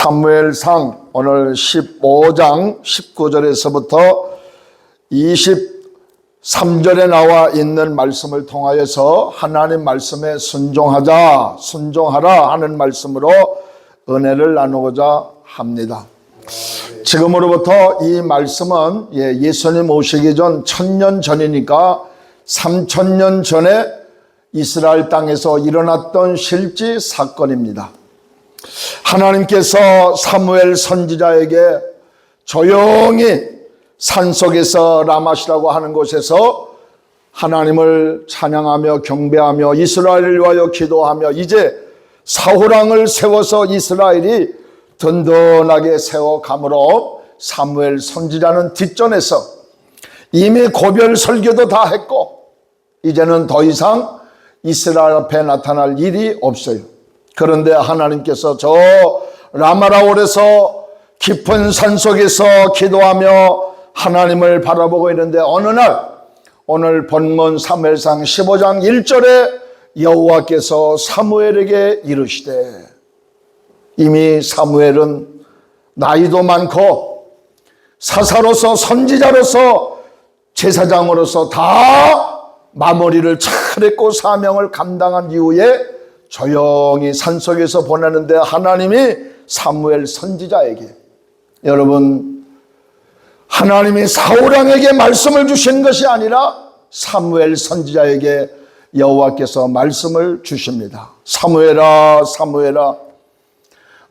사무엘상 오늘 15장 19절에서부터 23절에 나와 있는 말씀을 통하여서 하나님 말씀에 순종하라 하는 말씀으로 은혜를 나누고자 합니다. 지금으로부터 이 말씀은 예수님 오시기 전 1000년 전이니까 3000년 전에 이스라엘 땅에서 일어났던 실제 사건입니다. 하나님께서 사무엘 선지자에게 조용히 산속에서 라마시라고 하는 곳에서 하나님을 찬양하며 경배하며 이스라엘을 위하여 기도하며 이제 사후랑을 세워서 이스라엘이 든든하게 세워가므로 사무엘 선지자는 뒷전에서 이미 고별 설교도 다 했고 이제는 더 이상 이스라엘 앞에 나타날 일이 없어요. 그런데 하나님께서 저 라마라올에서 깊은 산속에서 기도하며 하나님을 바라보고 있는데 어느 날 오늘 본문 사무엘상 15장 1절에 여호와께서 사무엘에게 이르시되, 이미 사무엘은 나이도 많고 사사로서 선지자로서 제사장으로서 다 마무리를 잘했고 사명을 감당한 이후에 조용히 산속에서 보내는데 하나님이 사무엘 선지자에게, 여러분, 하나님이 사울왕에게 말씀을 주신 것이 아니라 사무엘 선지자에게 여호와께서 말씀을 주십니다. 사무엘아, 사무엘아,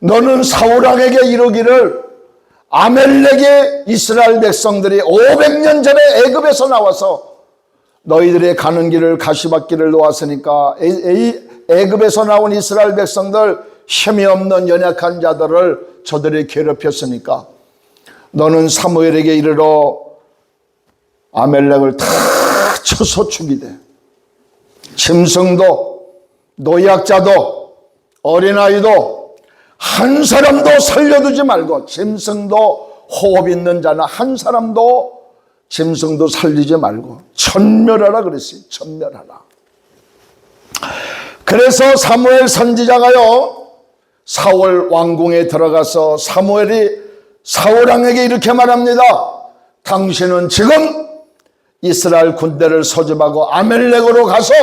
너는 사울왕에게 이르기를 아멜렉의 이스라엘 백성들이 500년 전에 애굽에서 나와서 너희들의 가는 길을 가시밭길을 놓았으니까 애굽에서 나온 이스라엘 백성들, 힘이 없는 연약한 자들을 저들이 괴롭혔으니까 너는 사무엘에게 이르러 아멜렉을 다 쳐서 죽이되 짐승도 노약자도 어린아이도 한 사람도 살려두지 말고, 짐승도 호흡 있는 자나 한 사람도 짐승도 살리지 말고 천멸하라 그랬어요. 천멸하라. 그래서 사무엘 선지자가요, 사울 왕궁에 들어가서 사무엘이 사울왕에게 이렇게 말합니다. 당신은 지금 이스라엘 군대를 소집하고 아멜렉으로 가서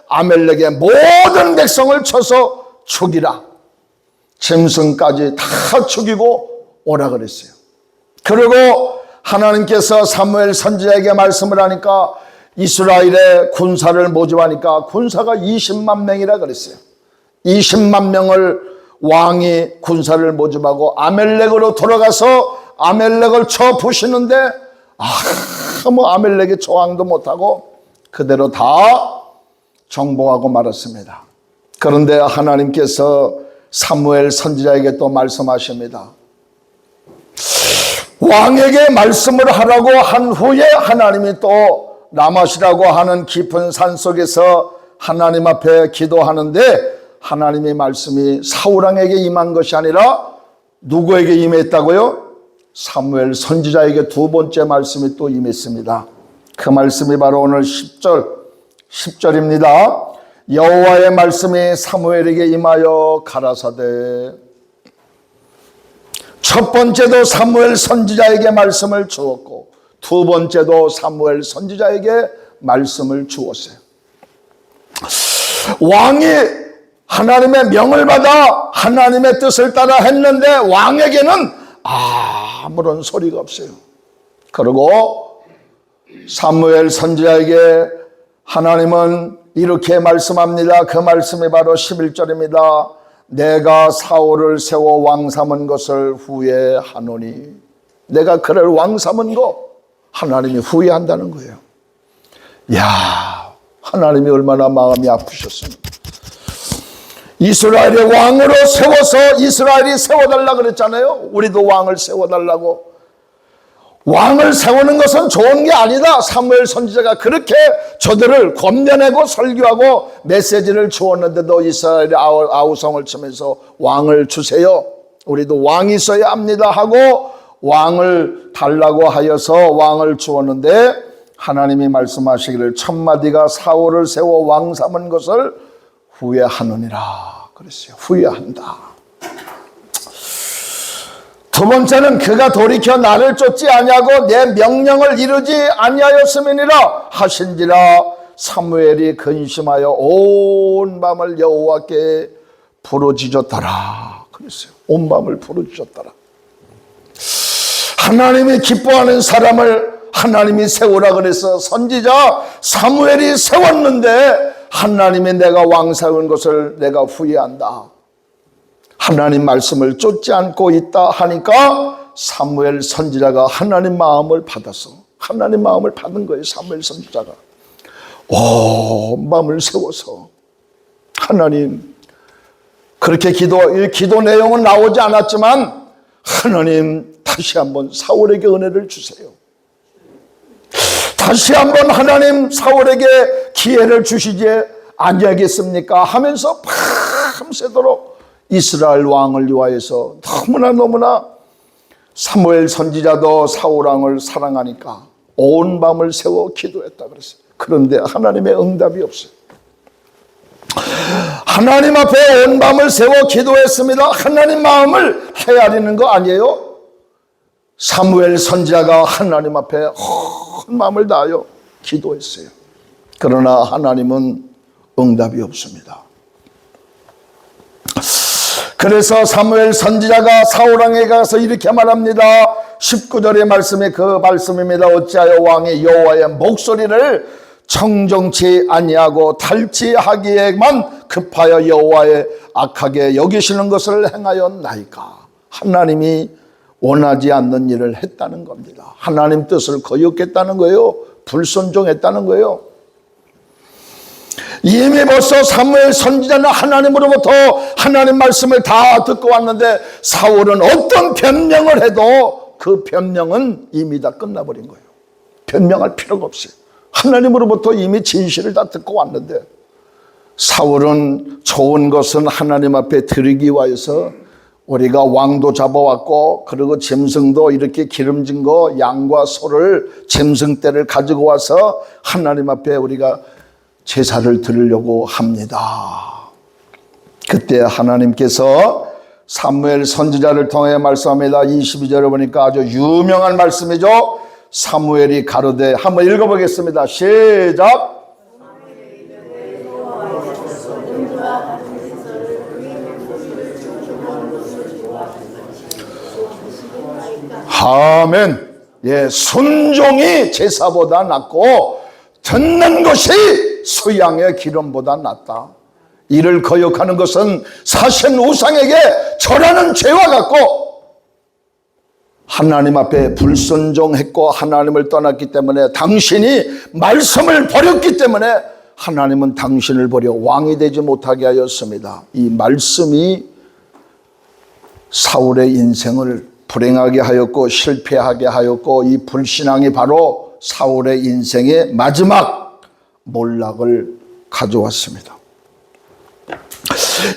아멜렉의 모든 백성을 쳐서 죽이라. 짐승까지 다 죽이고 오라 그랬어요. 그리고 하나님께서 사무엘 선지자에게 말씀을 하니까 이스라엘의 군사를 모집하니까 군사가 20만 명이라 그랬어요. 20만 명을 왕이 군사를 모집하고 아멜렉으로 돌아가서 아멜렉을 쳐 부시는데 아멜렉이 저항도 못하고 그대로 다 정복하고 말았습니다. 그런데 하나님께서 사무엘 선지자에게 또 말씀하십니다. 왕에게 말씀을 하라고 한 후에 하나님이 또 라마시라고 하는 깊은 산 속에서 하나님 앞에 기도하는데 하나님의 말씀이 사울왕에게 임한 것이 아니라 누구에게 임했다고요? 사무엘 선지자에게 두 번째 말씀이 또 임했습니다. 그 말씀이 바로 오늘 10절입니다. 여호와의 말씀이 사무엘에게 임하여 가라사대, 첫 번째도 사무엘 선지자에게 말씀을 주었고 두 번째도 사무엘 선지자에게 말씀을 주었어요. 왕이 하나님의 명을 받아 하나님의 뜻을 따라 했는데 왕에게는 아무런 소리가 없어요. 그리고 사무엘 선지자에게 하나님은 이렇게 말씀합니다. 그 말씀이 바로 11절입니다. 내가 사울을 세워 왕 삼은 것을 후회하노니, 내가 그를 왕 삼은 거 하나님이 후회한다는 거예요. 하나님이 얼마나 마음이 아프셨습니까? 이스라엘의 왕으로 세워서 이스라엘이 세워달라고 그랬잖아요. 우리도 왕을 세워달라고. 왕을 세우는 것은 좋은 게 아니다. 사무엘 선지자가 그렇게 저들을 권면하고 설교하고 메시지를 주었는데도 이스라엘이 아우성을 치면서 왕을 주세요, 우리도 왕이 있어야 합니다 하고 왕을 달라고 하여서 왕을 주었는데 하나님이 말씀하시기를 첫마디가 사울을 세워 왕 삼은 것을 후회하느니라 그랬어요. 후회한다. 두 번째는 그가 돌이켜 나를 쫓지 아니하고 내 명령을 이루지 아니하였음이니라 하신지라 사무엘이 근심하여 온 밤을 여호와께 부르짖었더라. 그랬어요. 온 밤을 부르짖었더라. 하나님이 기뻐하는 사람을 하나님이 세우라 그래서 선지자 사무엘이 세웠는데 하나님이 내가 왕 세운 것을 내가 후회한다. 하나님 말씀을 쫓지 않고 있다 하니까 사무엘 선지자가 하나님 마음을 받아서 하나님 마음을 받은 거예요. 사무엘 선지자가 온 밤을 세워서 하나님 그렇게 기도 내용은 나오지 않았지만 하나님 다시 한번 사울에게 은혜를 주세요. 다시 한번 하나님 사울에게 기회를 주시지 아니하겠습니까 하면서 밤새도록 이스라엘 왕을 위하여서 너무나 사무엘 선지자도 사울 왕을 사랑하니까 온 밤을 세워 기도했다 그랬어요. 그런데 하나님의 응답이 없어요. 하나님 앞에 온 밤을 세워 기도했습니다. 하나님 마음을 헤아리는 거 아니에요? 사무엘 선지자가 하나님 앞에 온 마음을 다하여 기도했어요. 그러나 하나님은 응답이 없습니다. 그래서 사무엘 선지자가 사울 왕에게 가서 이렇게 말합니다. 19절의 말씀이 그 말씀입니다. 어찌하여 왕이 여호와의 목소리를 청정치 아니하고 탈취하기에만 급하여 여호와의 악하게 여기시는 것을 행하였나이까. 하나님이 원하지 않는 일을 했다는 겁니다. 하나님 뜻을 거역했다는 거예요. 불순종했다는 거예요. 이미 벌써 사무엘 선지자는 하나님으로부터 하나님 말씀을 다 듣고 왔는데 사울은 어떤 변명을 해도 그 변명은 이미 다 끝나버린 거예요. 변명할 필요가 없어요. 하나님으로부터 이미 진실을 다 듣고 왔는데 사울은 좋은 것은 하나님 앞에 드리기 위해서 우리가 왕도 잡아왔고 그리고 짐승도 이렇게 기름진 거 양과 소를 짐승떼를 가지고 와서 하나님 앞에 우리가 제사를 드리려고 합니다. 그때 하나님께서 사무엘 선지자를 통해 말씀합니다. 22절에 보니까 아주 유명한 말씀이죠. 사무엘이 가로되 한번 읽어보겠습니다. 시작. 아멘. 예, 순종이 제사보다 낫고 듣는 것이 수양의 기름보다 낫다. 이를 거역하는 것은 사신 우상에게 절하는 죄와 같고 하나님 앞에 불순종했고 하나님을 떠났기 때문에 당신이 말씀을 버렸기 때문에 하나님은 당신을 버려 왕이 되지 못하게 하였습니다. 이 말씀이 사울의 인생을 불행하게 하였고 실패하게 하였고 이 불신앙이 바로 사울의 인생의 마지막 몰락을 가져왔습니다.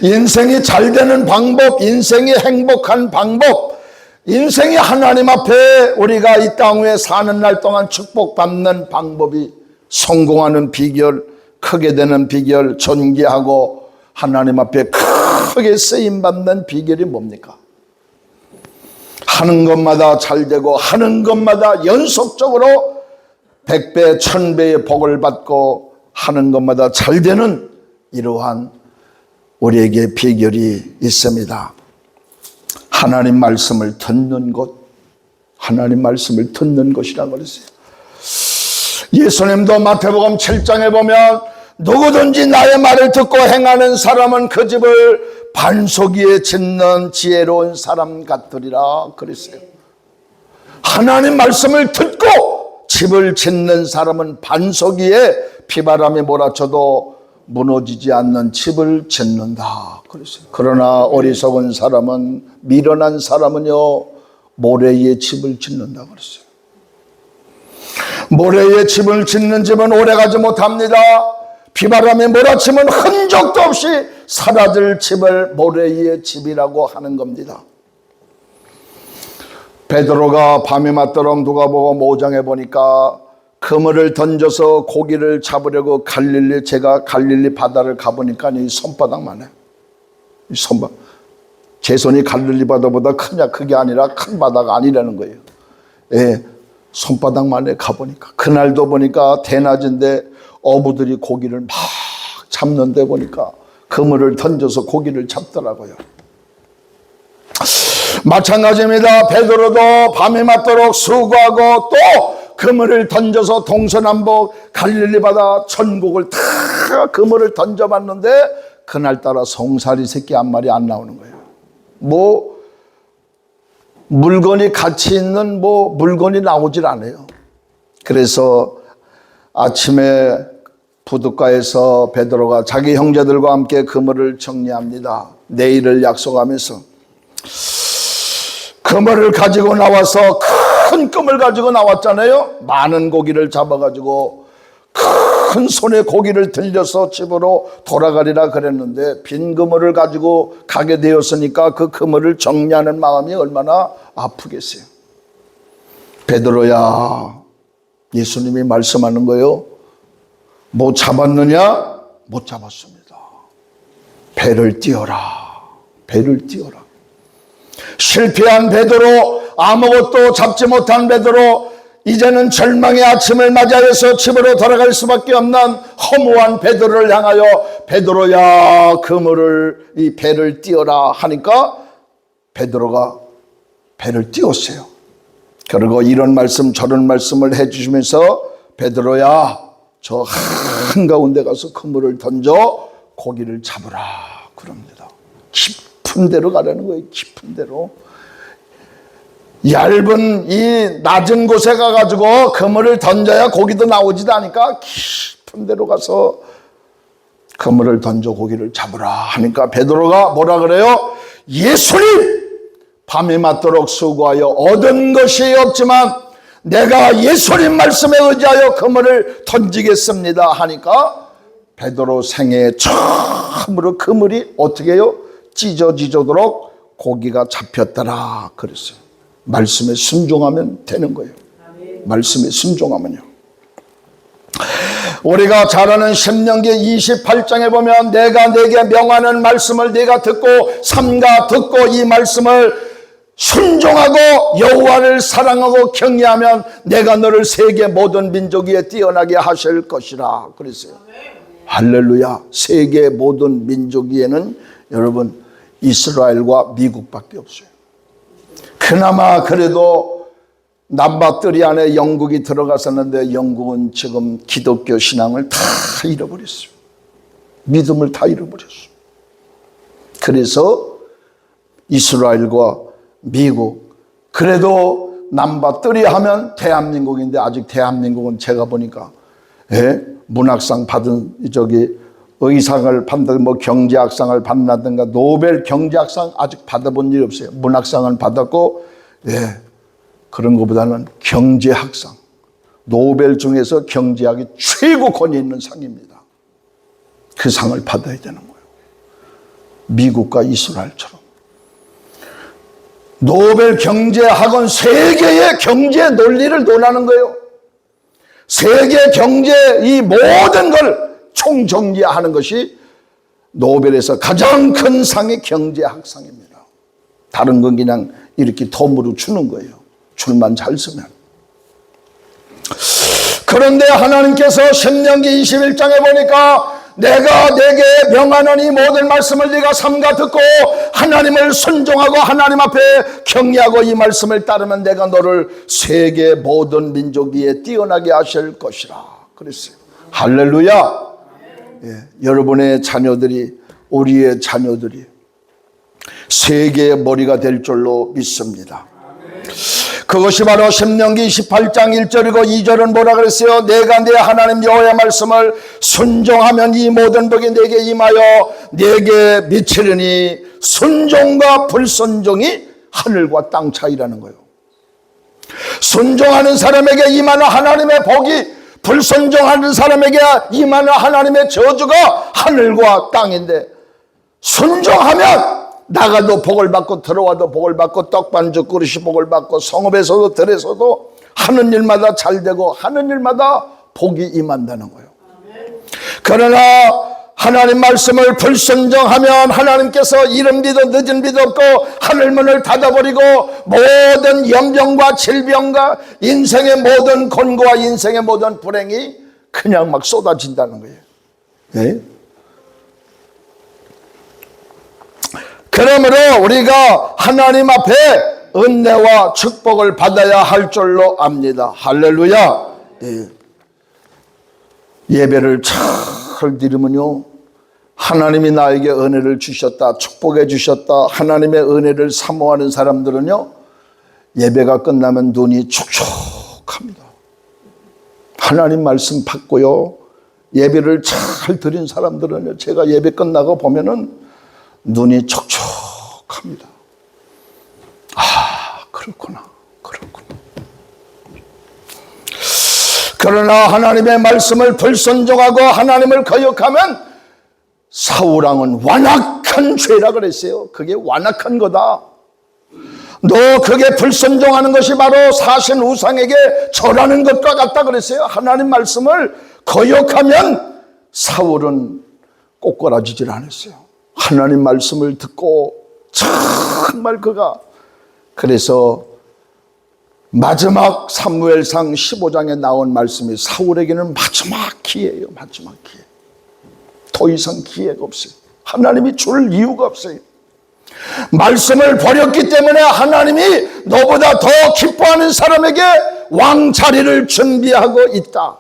인생이 잘 되는 방법, 인생이 행복한 방법, 인생이 하나님 앞에 우리가 이 땅 위에 사는 날 동안 축복받는 방법이 성공하는 비결, 크게 되는 비결, 존귀하고 하나님 앞에 크게 쓰임받는 비결이 뭡니까? 하는 것마다 잘 되고 하는 것마다 연속적으로 100배, 1000배의 복을 받고 하는 것마다 잘 되는 이러한 우리에게 비결이 있습니다. 하나님 말씀을 듣는 것, 하나님 말씀을 듣는 것이라고 그랬어요. 예수님도 마태복음 7장에 보면 누구든지 나의 말을 듣고 행하는 사람은 그 집을 반석 위에 짓는 지혜로운 사람 같으리라 그랬어요. 하나님 말씀을 듣고 집을 짓는 사람은 반석 위에 비바람이 몰아쳐도 무너지지 않는 집을 짓는다 그랬어요. 그러나 어리석은 사람은, 미련한 사람은요, 모래 위에 집을 짓는다 그랬어요. 모래 위에 집을 짓는 집은 오래가지 못합니다. 비바람이 몰아치면 흔적도 없이 사라질 집을 모래 위에 집이라고 하는 겁니다. 베드로가 밤이 맞도록 누가복음 5장에 보니까 그물을 던져서 고기를 잡으려고 제가 갈릴리 바다를 가보니까 이 손바닥만 해. 이 손바닥. 개손이 갈릴리 바다보다 크냐, 그게 아니라 큰 바다가 아니라는 거예요. 예, 손바닥만에 가보니까 그날도 보니까 대낮인데 어부들이 고기를 막 잡는데 보니까 그물을 던져서 고기를 잡더라고요. 마찬가지입니다. 베드로도 밤이 맞도록 수고하고 또 그물을 던져서 동서남북 갈릴리 바다 천국을 다 그물을 던져봤는데 그날따라 송사리 새끼 한 마리 안 나오는 거예요. 뭐 물건이 가치 있는 물건이 나오질 않아요. 그래서 아침에 부둣가에서 베드로가 자기 형제들과 함께 그물을 정리합니다. 내일을 약속하면서 그물을 가지고 나와서 큰 그물 가지고 나왔잖아요. 많은 고기를 잡아가지고 큰 손에 고기를 들려서 집으로 돌아가리라 그랬는데 빈 그물을 가지고 가게 되었으니까 그 그물을 정리하는 마음이 얼마나 아프겠어요. 베드로야, 예수님이 말씀하는 거예요. 못 잡았느냐? 못 잡았습니다. 배를 띄워라. 배를 띄워라. 실패한 베드로, 아무것도 잡지 못한 베드로, 이제는 절망의 아침을 맞이해서 집으로 돌아갈 수밖에 없는 허무한 베드로를 향하여 베드로야, 그물을, 이 배를 띄워라 하니까 베드로가 배를 띄웠어요. 그리고 이런 말씀 저런 말씀을 해주시면서 베드로야, 저 한가운데 가서 그물을 던져 고기를 잡으라 그럽니다. 깊은 데로 가라는 거예요. 깊은 데로. 얇은 이 낮은 곳에 가가지고 그물을 던져야 고기도 나오지도 않으니까 깊은 데로 가서 그물을 던져 고기를 잡으라 하니까 베드로가 뭐라 그래요? 예수님, 밤이 맞도록 수고하여 얻은 것이 없지만 내가 예수님 말씀에 의지하여 그물을 던지겠습니다 하니까 베드로 생애 처음으로 그물이 어떻게 해요? 찢어지도록 고기가 잡혔더라 그랬어요. 말씀에 순종하면 되는 거예요. 말씀에 순종하면요. 우리가 잘 아는 신명기 28장에 보면 내가 네게 명하는 말씀을 네가 듣고 삼가 듣고 이 말씀을 순종하고 여호와를 사랑하고 경외하면 내가 너를 세계 모든 민족 위에 뛰어나게 하실 것이라 그랬어요. 할렐루야. 세계 모든 민족 위에는 여러분 이스라엘과 미국밖에 없어요. 그나마 그래도 남바뜨리 안에 영국이 들어갔었는데 영국은 지금 기독교 신앙을 다 잃어버렸어요. 믿음을 다 잃어버렸어요. 그래서 이스라엘과 미국, 그래도 남바뜨리 하면 대한민국인데 아직 대한민국은 제가 보니까 문학상 받은 의상을 받는 경제학상을 받는다든가 노벨 경제학상 아직 받아본 일이 없어요. 문학상은 받았고 그런 것보다는 경제학상, 노벨 중에서 경제학이 최고 권위 있는 상입니다. 그 상을 받아야 되는 거예요. 미국과 이스라엘처럼. 노벨 경제학은 세계의 경제 논리를 논하는 거예요. 세계 경제 이 모든 걸 총정리하는 것이 노벨에서 가장 큰 상이 경제학상입니다. 다른 건 그냥 이렇게 덤으로 주는 거예요. 줄만 잘 쓰면. 그런데 하나님께서 신명기 21장에 보니까 내가 네게 명하는 이 모든 말씀을 네가 삼가 듣고 하나님을 순종하고 하나님 앞에 경외하고 이 말씀을 따르면 내가 너를 세계 모든 민족 위에 뛰어나게 하실 것이라 그랬어요. 할렐루야. 여러분의 자녀들이, 우리의 자녀들이 세계의 머리가 될 줄로 믿습니다. 그것이 바로 신명기 28장 1절이고 2절은 뭐라 그랬어요? 내가 내 하나님 여호와의 말씀을 순종하면 이 모든 복이 내게 임하여 내게 미치리니 순종과 불순종이 하늘과 땅 차이라는 거예요. 순종하는 사람에게 임하는 하나님의 복이 불순종하는 사람에게 임하는 하나님의 저주가 하늘과 땅인데 순종하면 나가도 복을 받고 들어와도 복을 받고 떡반죽 그릇이 복을 받고 성읍에서도 들에서도 하는 일마다 잘 되고 하는 일마다 복이 임한다는 거예요. 그러나 하나님 말씀을 불순종하면 하나님께서 이른 비도 늦은 비도 없고 하늘문을 닫아버리고 모든 염병과 질병과 인생의 모든 곤고와 인생의 모든 불행이 그냥 막 쏟아진다는 거예요. 네? 그러므로 우리가 하나님 앞에 은혜와 축복을 받아야 할 줄로 압니다. 할렐루야. 네. 예배를 잘 드리면요, 하나님이 나에게 은혜를 주셨다, 축복해 주셨다, 하나님의 은혜를 사모하는 사람들은요, 예배가 끝나면 눈이 촉촉합니다. 하나님 말씀 받고요, 예배를 잘 드린 사람들은요, 제가 예배 끝나고 보면은 눈이 촉촉합니다. 아, 그렇구나. 그러나 하나님의 말씀을 불순종하고 하나님을 거역하면 사울왕은 완악한 죄라 그랬어요. 그게 완악한 거다. 너 그게 불순종하는 것이 바로 사신 우상에게 절하는 것과 같다 그랬어요. 하나님 말씀을 거역하면 사울은 꼬꾸라지질 않았어요. 하나님 말씀을 듣고 정말 그가, 그래서 마지막 사무엘상 15장에 나온 말씀이 사울에게는 마지막 기회예요. 마지막 기회. 더 이상 기회가 없어요. 하나님이 줄 이유가 없어요. 말씀을 버렸기 때문에 하나님이 너보다 더 기뻐하는 사람에게 왕 자리를 준비하고 있다.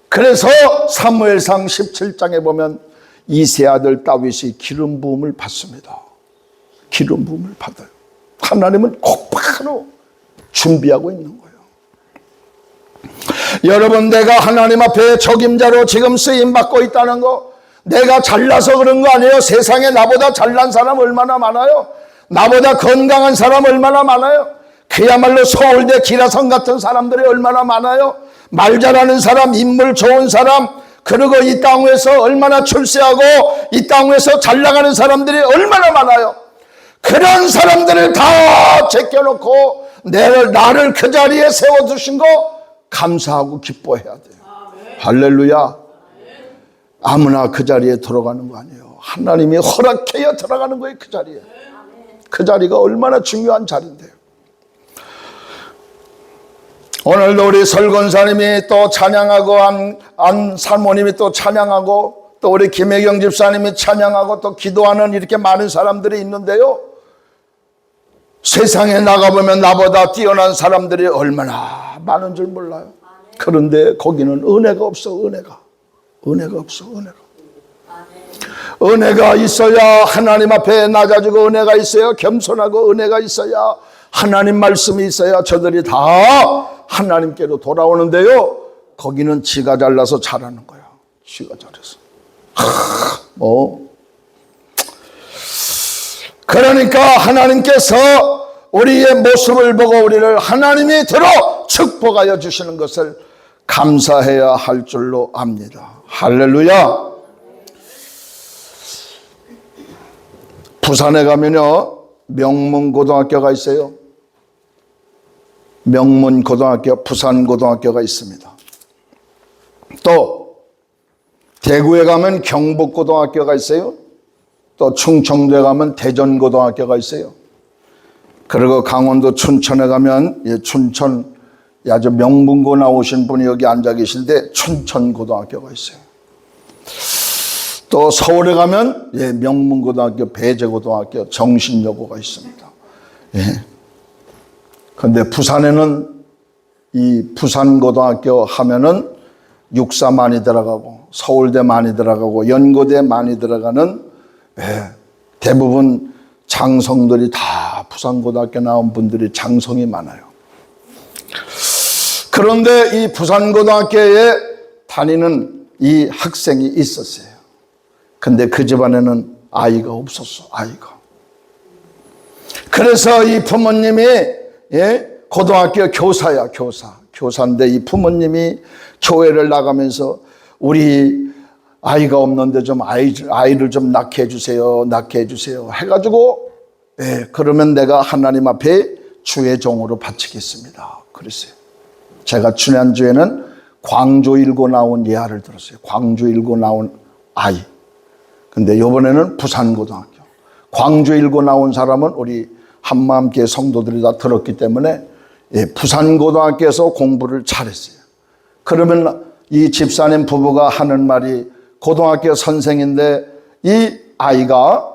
그래서 사무엘상 17장에 보면 이세 아들 다윗이 기름 부음을 받습니다. 기름 부음을 받아요. 하나님은 곧바로 준비하고 있는 거예요. 여러분, 내가 하나님 앞에 적임자로 지금 쓰임받고 있다는 거, 내가 잘나서 그런 거 아니에요. 세상에 나보다 잘난 사람 얼마나 많아요. 나보다 건강한 사람 얼마나 많아요. 그야말로 서울대 기라성 같은 사람들이 얼마나 많아요. 말 잘하는 사람, 인물 좋은 사람, 그리고 이 땅에서 얼마나 출세하고 이 땅에서 잘 나가는 사람들이 얼마나 많아요. 그런 사람들을 다 제껴놓고 나를 그 자리에 세워두신 거 감사하고 기뻐해야 돼요. 할렐루야. 아무나 그 자리에 들어가는 거 아니에요. 하나님이 허락해야 들어가는 거예요. 그 자리에. 그 자리가 얼마나 중요한 자리인데요. 오늘도 우리 설건사님이 또 찬양하고 안 사모님이 또 찬양하고 또 우리 김혜경 집사님이 찬양하고 또 기도하는 이렇게 많은 사람들이 있는데요, 세상에 나가보면 나보다 뛰어난 사람들이 얼마나 많은 줄 몰라요. 그런데 거기는 은혜가 없어. 은혜가 없어. 은혜가 있어야 하나님 앞에 낮아지고, 은혜가 있어야 겸손하고, 은혜가 있어야 하나님 말씀이 있어야 저들이 다 하나님께로 돌아오는데요, 거기는 지가 잘나서 잘하는 거야. 지가 잘해서. 그러니까 하나님께서 우리의 모습을 보고 우리를 하나님이 들어 축복하여 주시는 것을 감사해야 할 줄로 압니다. 할렐루야. 부산에 가면요, 명문고등학교가 있어요. 명문고등학교, 부산고등학교가 있습니다. 또 대구에 가면 경북고등학교가 있어요. 또 충청도에 가면 대전고등학교가 있어요. 그리고 강원도 춘천에 가면 춘천 아주 명문고 나오신 분이 여기 앉아 계신데 춘천고등학교가 있어요. 또 서울에 가면 명문고등학교, 배재고등학교, 정신여고가 있습니다. 그런데 부산에는 이 부산고등학교 하면은 육사 많이 들어가고 서울대 많이 들어가고 연고대 많이 들어가는 대부분 장성들이 다 부산고등학교 나온 분들이 장성이 많아요. 그런데 이 부산고등학교에 다니는 이 학생이 있었어요. 근데 그 집안에는 아이가 없었어. 아이가. 그래서 이 부모님이 고등학교 교사야. 교사인데 이 부모님이 교회를 나가면서 우리 아이가 없는데 좀 아이를 좀 낳게 해주세요. 해가지고 그러면 내가 하나님 앞에 주의 종으로 바치겠습니다. 그랬어요. 제가 지난주에는 광주 일고 나온 예화를 들었어요. 광주 일고 나온 아이. 근데 이번에는 부산고등학교. 광주 일고 나온 사람은 우리 한마음교회 성도들이 다 들었기 때문에 부산고등학교에서 공부를 잘했어요. 그러면 이 집사님 부부가 하는 말이 고등학교 선생인데 이 아이가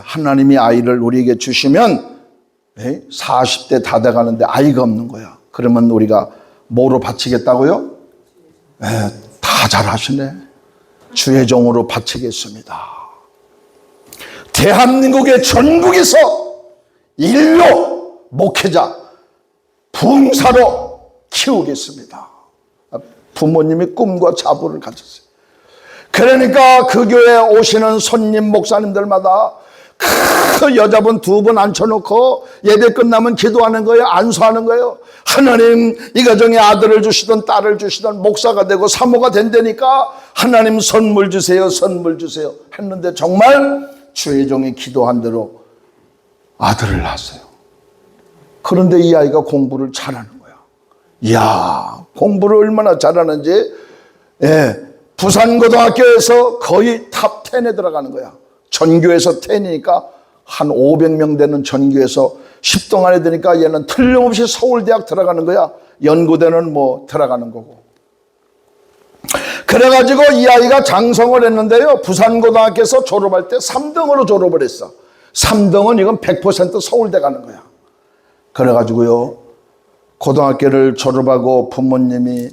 하나님이 아이를 우리에게 주시면 40대 다 돼가는데 아이가 없는 거야. 그러면 우리가 뭐로 바치겠다고요? 다 잘하시네. 주의 종으로 바치겠습니다. 대한민국의 전국에서 인류 목회자 봉사로 키우겠습니다. 부모님이 꿈과 자부를 가졌어요. 그러니까 그 교회에 오시는 손님 목사님들마다 그 여자분 2분 앉혀놓고 예배 끝나면 기도하는 거예요. 안수하는 거예요. 하나님 이 가정에 아들을 주시든 딸을 주시든 목사가 되고 사모가 된다니까 하나님 선물 주세요. 선물 주세요. 했는데 정말 주의 종이 기도한 대로 아들을 낳았어요. 그런데 이 아이가 공부를 잘하는 거야. 이야, 공부를 얼마나 잘하는지. 부산고등학교에서 거의 탑 10에 들어가는 거야. 전교에서 10이니까 한 500명 되는 전교에서 10등 안에 드니까 얘는 틀림없이 서울대학 들어가는 거야. 연구대는 뭐 들어가는 거고. 그래가지고 이 아이가 장성을 했는데요. 부산고등학교에서 졸업할 때 3등으로 졸업을 했어. 3등은 이건 100% 서울대 가는 거야. 그래가지고요. 고등학교를 졸업하고 부모님이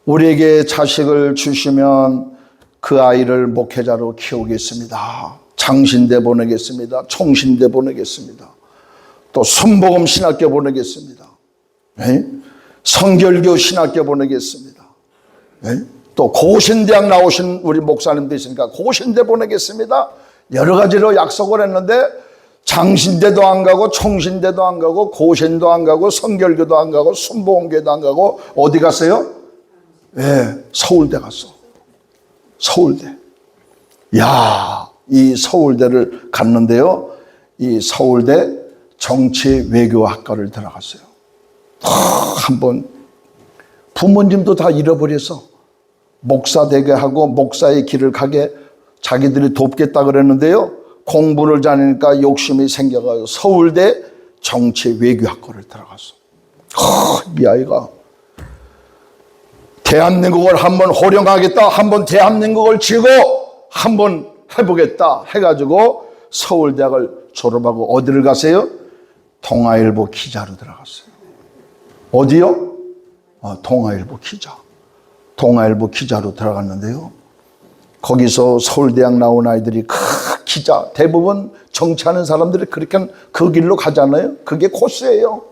우리에게 자식을 주시면 그 아이를 목회자로 키우겠습니다. 장신대 보내겠습니다. 총신대 보내겠습니다. 또 순복음 신학교 보내겠습니다. 성결교 신학교 보내겠습니다. 또 고신대학 나오신 우리 목사님도 있으니까 고신대 보내겠습니다. 여러 가지로 약속을 했는데 장신대도 안 가고 총신대도 안 가고 고신도 안 가고 성결교도 안 가고 순복음교도 안 가고 어디 갔어요? 서울대 갔어. 서울대. 야, 이 서울대를 갔는데요. 이 서울대 정치외교학과를 들어갔어요. 한번 부모님도 다 잃어버려서 목사 되게 하고 목사의 길을 가게 자기들이 돕겠다 그랬는데요. 공부를 잘하니까 욕심이 생겨가지고 서울대 정치외교학과를 들어갔어. 이 아이가 대한민국을 한번 호령하겠다, 한번 대한민국을 지고 한번 해보겠다 해가지고 서울대학을 졸업하고 어디를 가세요? 동아일보 기자로 들어갔어요. 어디요? 동아일보 기자. 동아일보 기자로 들어갔는데요. 거기서 서울대학 나온 아이들이 기자, 대부분 정치하는 사람들이 그렇게 그 길로 가잖아요. 그게 코스예요.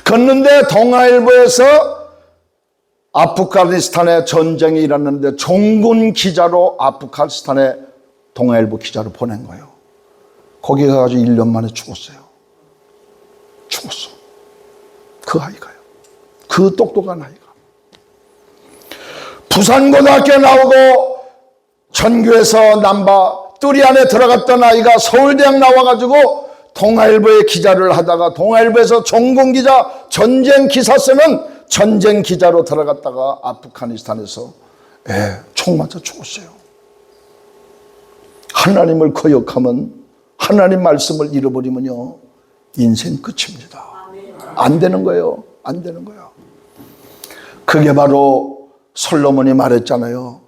그런데 동아일보에서 아프가니스탄에 전쟁이 일어났는데 종군 기자로 아프가니스탄에 동아일보 기자로 보낸 거예요. 거기 가가지고 1년 만에 죽었어요. 죽었어. 그 아이가요. 그 똑똑한 아이가. 부산고등학교 나오고 전교에서 남바 뚜리 안에 들어갔던 아이가 서울대학 나와가지고 동아일보에 기자를 하다가 동아일보에서 종군 기자 전쟁 기사 쓰는 전쟁 기자로 들어갔다가 아프가니스탄에서 총 맞아 죽었어요. 하나님을 거역하면 하나님 말씀을 잃어버리면요 인생 끝입니다. 안 되는 거예요. 안 되는 거예요. 그게 바로 솔로몬이 말했잖아요.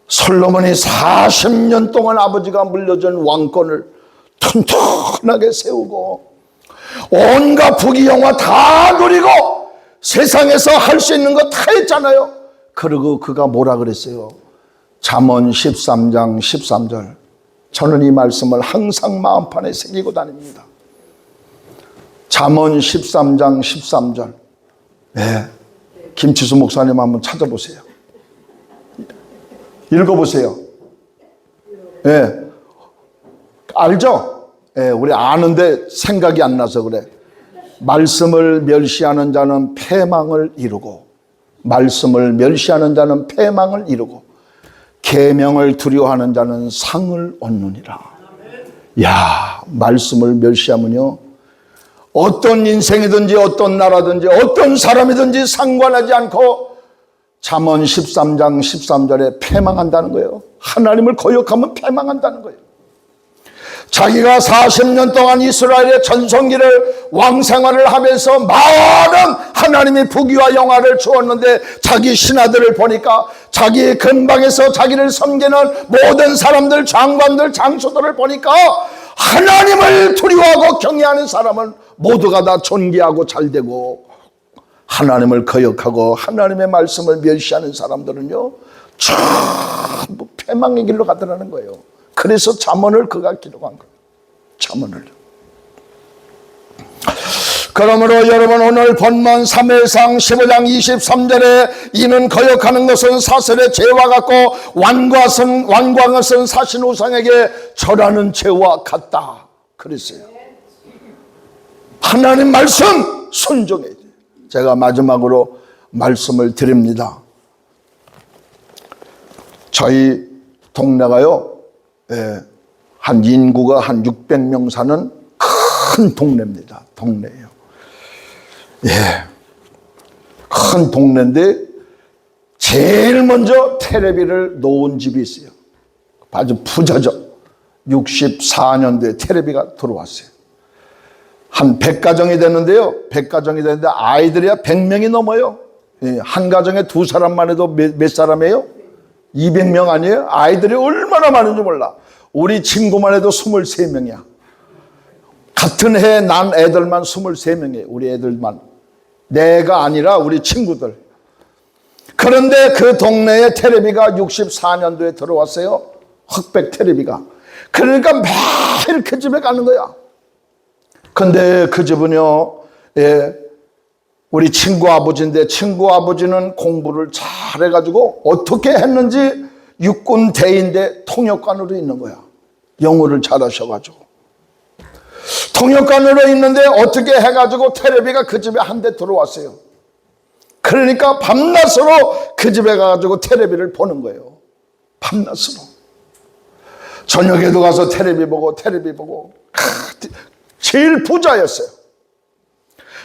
솔로몬이 40년 동안 아버지가 물려준 왕권을 튼튼하게 세우고 온갖 부귀영화 다 누리고 세상에서 할 수 있는 거 다 했잖아요. 그리고 그가 뭐라 그랬어요? 잠언 13장 13절. 저는 이 말씀을 항상 마음판에 새기고 다닙니다. 잠언 13장 13절. 김치수 목사님 한번 찾아보세요. 읽어보세요. 알죠? 우리 아는데 생각이 안 나서 그래. 말씀을 멸시하는 자는 패망을 이루고 말씀을 멸시하는 자는 패망을 이루고 계명을 두려워하는 자는 상을 얻느니라. 야, 말씀을 멸시하면요 어떤 인생이든지 어떤 나라든지 어떤 사람이든지 상관하지 않고 잠언 13장 13절에 패망한다는 거예요. 하나님을 거역하면 패망한다는 거예요. 자기가 40년 동안 이스라엘의 전성기를 왕생활을 하면서 많은 하나님이 부귀와 영화를 주었는데 자기 신하들을 보니까 자기 근방에서 자기를 섬기는 모든 사람들, 장관들, 장수들을 보니까 하나님을 두려워하고 경외하는 사람은 모두가 다 존귀하고 잘되고 하나님을 거역하고 하나님의 말씀을 멸시하는 사람들은요 전부 패망의 길로 가더라는 거예요. 그래서 잠언을 그가 기록한 거예요. 잠언을. 그러므로 여러분 오늘 본문 사무엘상 15장 23절에 이는 거역하는 것은 사슬의 죄와 같고 완광을 쓴 사신 우상에게 절하는 죄와 같다 그랬어요. 하나님 말씀 순종해야지. 제가 마지막으로 말씀을 드립니다. 저희 동네가요 한 인구가 한 600명 사는 큰 동네입니다. 동네예요. 큰 동네인데 제일 먼저 텔레비를 놓은 집이 있어요. 아주 부자죠. 64년도에 텔레비가 들어왔어요. 한 100가정이 됐는데요. 100가정이 됐는데 아이들이야 100명이 넘어요. 한 가정에 두 사람만 해도 몇 사람이에요? 200명 아니에요? 아이들이 얼마나 많은지 몰라. 우리 친구만 해도 23명이야. 같은 해에 난 애들만 23명이에요. 우리 애들만. 내가 아니라 우리 친구들. 그런데 그 동네에 텔레비가 64년도에 들어왔어요. 흑백 텔레비가. 그러니까 매일 그 집에 가는 거야. 근데 그 집은요, 우리 친구 아버지인데 친구 아버지는 공부를 잘해가지고 어떻게 했는지 육군 대인데 통역관으로 있는 거야. 영어를 잘하셔가지고. 통역관으로 있는데 어떻게 해가지고 텔레비가 그 집에 한 대 들어왔어요. 그러니까 밤낮으로 그 집에 가가지고 텔레비를 보는 거예요. 밤낮으로. 저녁에도 가서 텔레비 보고 제일 부자였어요.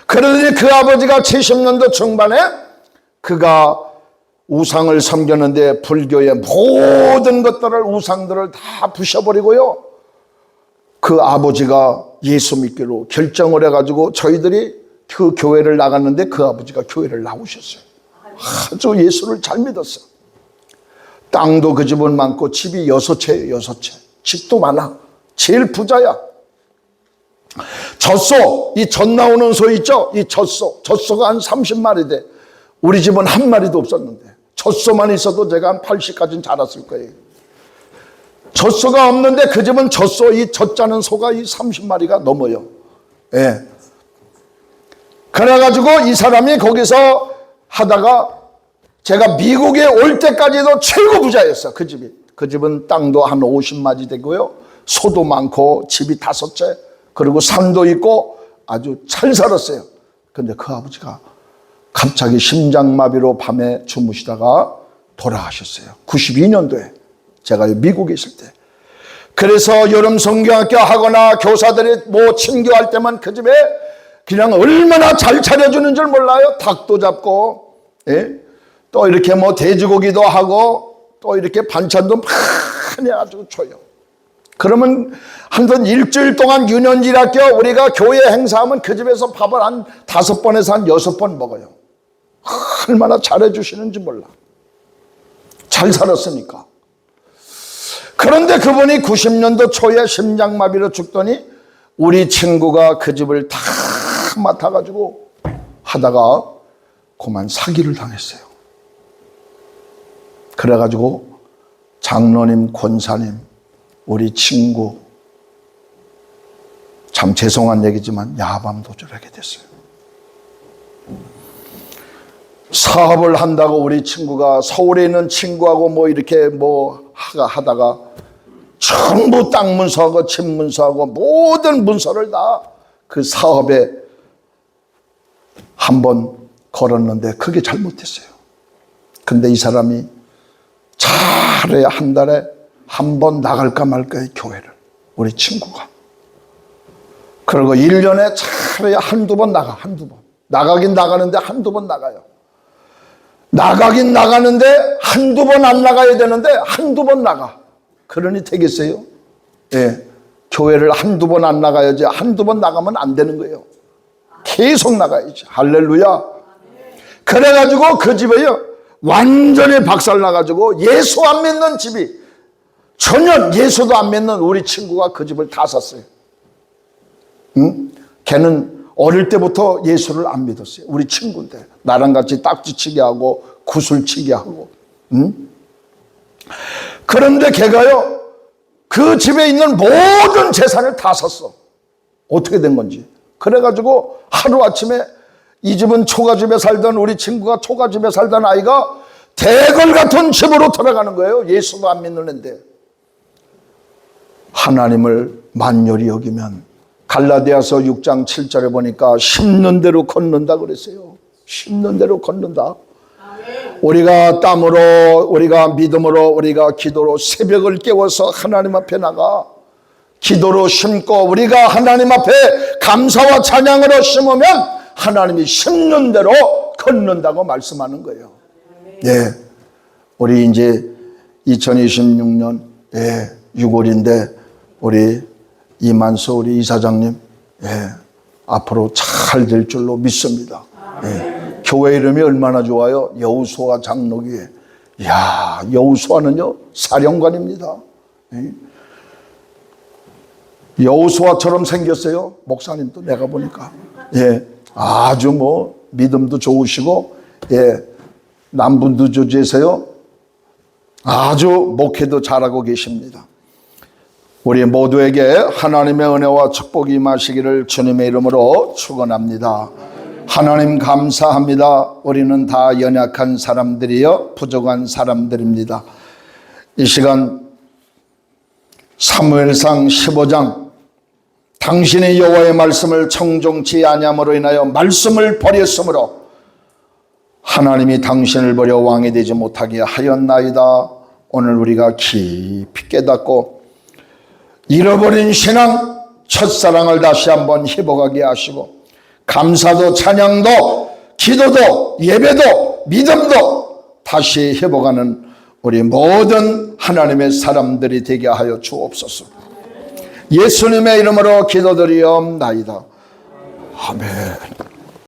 그러더니 그 아버지가 70년도 중반에 그가 우상을 섬겼는데 불교의 모든 것들을 우상들을 다 부셔버리고요. 그 아버지가 예수 믿기로 결정을 해가지고 저희들이 그 교회를 나갔는데 그 아버지가 교회를 나오셨어요. 아주 예수를 잘 믿었어요. 땅도 그 집은 많고 집이 6채예요. 6채. 집도 많아. 제일 부자야. 젖소, 이 젖 나오는 소 있죠? 이 젖소가 한 30마리 돼. 우리 집은 한 마리도 없었는데 젖소만 있어도 제가 한 80까지는 자랐을 거예요. 젖소가 없는데 그 집은 젖소, 이 젖자는 소가 이 30마리가 넘어요. 그래가지고 이 사람이 거기서 하다가 제가 미국에 올 때까지도 최고 부자였어. 그 집이. 그 집은 땅도 한 50마리 되고요. 소도 많고 집이 5채. 그리고 산도 있고 아주 잘 살았어요. 근데 그 아버지가 갑자기 심장마비로 밤에 주무시다가 돌아가셨어요. 92년도에 제가 미국에 있을 때. 그래서 여름 성경학교 하거나 교사들이 뭐 친교할 때만 그 집에 그냥 얼마나 잘 차려주는 줄 몰라요. 닭도 잡고 또 이렇게 뭐 돼지고기도 하고 또 이렇게 반찬도 많이 아주 줘요. 그러면 한번 일주일 동안 유년일학교 우리가 교회 행사하면 그 집에서 밥을 한 5번에서 한 6번 먹어요. 얼마나 잘해주시는지 몰라. 잘 살았으니까. 그런데 그분이 90년도 초에 심장마비로 죽더니 우리 친구가 그 집을 다 맡아가지고 하다가 그만 사기를 당했어요. 그래가지고 장로님, 권사님, 우리 친구 참 죄송한 얘기지만 야밤도주하게 됐어요. 사업을 한다고 우리 친구가 서울에 있는 친구하고 뭐 이렇게 뭐 하다가 전부 땅 문서하고 집 문서하고 모든 문서를 다 그 사업에 한번 걸었는데 그게 잘못했어요. 근데 이 사람이 잘해야 한 달에 한 번 나갈까 말까의 교회를 우리 친구가. 그리고 1년에 잘해야 한두 번 나가. 한두 번. 나가긴 나가는데 한두 번 나가요. 나가긴 나가는데 한두 번 안 나가야 되는데 한두 번 나가. 그러니 되겠어요? 예. 교회를 한두 번 안 나가야지 한두 번 나가면 안 되는 거예요. 계속 나가야지. 할렐루야. 그래가지고 그 집에요 완전히 박살나가지고 예수 안 믿는 집이, 전혀 예수도 안 믿는 우리 친구가 그 집을 다 샀어요. 응? 걔는 어릴 때부터 예수를 안 믿었어요. 우리 친구인데 나랑 같이 딱지치기 하고 구슬치기 하고. 응? 그런데 걔가요 그 집에 있는 모든 재산을 다 샀어. 어떻게 된 건지. 그래가지고 하루아침에 이 집은 초가집에 살던, 우리 친구가 초가집에 살던 아이가 대궐 같은 집으로 들어가는 거예요. 예수도 안 믿는 애인데. 하나님을 만열히 여기면, 갈라디아서 6장 7절에 보니까 심는 대로 걷는다 그랬어요. 심는 대로 걷는다. 우리가 땀으로, 우리가 믿음으로, 우리가 기도로 새벽을 깨워서 하나님 앞에 나가 기도로 심고 우리가 하나님 앞에 감사와 찬양으로 심으면 하나님이 심는 대로 걷는다고 말씀하는 거예요. 예, 우리 이제 2026년 6월인데 우리 이만수 우리 이사장님 앞으로 잘 될 줄로 믿습니다. 교회 이름이 얼마나 좋아요. 여호수아 장로교회. 이야, 여호수아는요 사령관입니다. 여호수아처럼 생겼어요. 목사님도 내가 보니까. 아주 뭐 믿음도 좋으시고, 남분도 주제세요. 아주 목회도 잘하고 계십니다. 우리 모두에게 하나님의 은혜와 축복이 임하시기를 주님의 이름으로 축원합니다. 하나님 감사합니다. 우리는 다 연약한 사람들이요 부족한 사람들입니다. 이 시간 사무엘상 15장, 당신의 여호와의 말씀을 청종치 아니함으로 인하여 말씀을 버렸으므로 하나님이 당신을 버려 왕이 되지 못하게 하였나이다. 오늘 우리가 깊이 깨닫고 잃어버린 신앙, 첫사랑을 다시 한번 회복하게 하시고, 감사도 찬양도 기도도 예배도 믿음도 다시 회복하는 우리 모든 하나님의 사람들이 되게 하여 주옵소서. 예수님의 이름으로 기도드리옵나이다. 아멘.